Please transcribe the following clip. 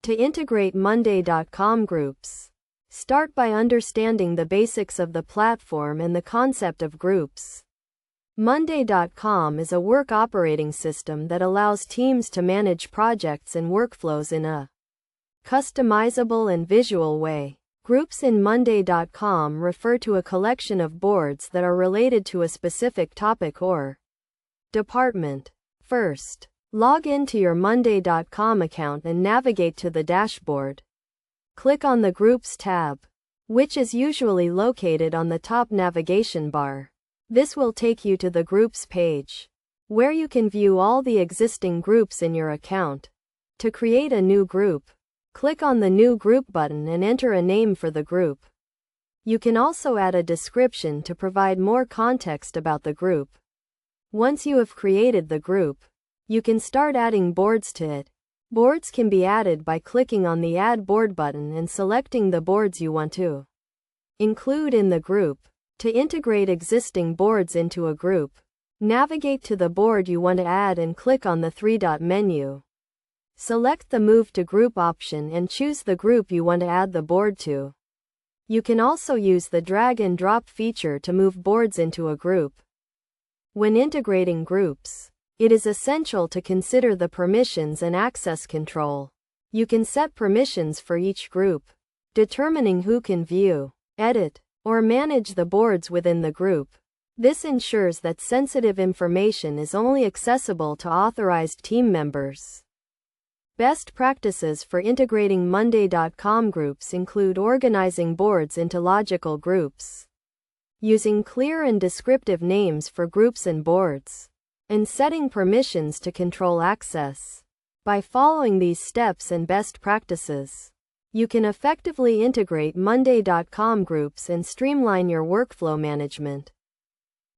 To integrate Monday.com groups, start by understanding the basics of the platform and the concept of groups. Monday.com is a work operating system that allows teams to manage projects and workflows in a customizable and visual way. Groups in Monday.com refer to a collection of boards that are related to a specific topic or department. First, log into your Monday.com account and navigate to the dashboard. Click on the Groups tab, which is usually located on the top navigation bar. This will take you to the Groups page, where you can view all the existing groups in your account. To create a new group, click on the New Group button and enter a name for the group. You can also add a description to provide more context about the group. Once you have created the group, you can start adding boards to it. Boards can be added by clicking on the Add Board button and selecting the boards you want to include in the group. To integrate existing boards into a group, navigate to the board you want to add and click on the three-dot menu. Select the Move to Group option and choose the group you want to add the board to. You can also use the drag and drop feature to move boards into a group. When integrating groups, it is essential to consider the permissions and access control. You can set permissions for each group, determining who can view, edit, or manage the boards within the group. This ensures that sensitive information is only accessible to authorized team members. Best practices for integrating Monday.com groups include organizing boards into logical groups, using clear and descriptive names for groups and boards, and setting permissions to control access. By following these steps and best practices, you can effectively integrate Monday.com groups and streamline your workflow management.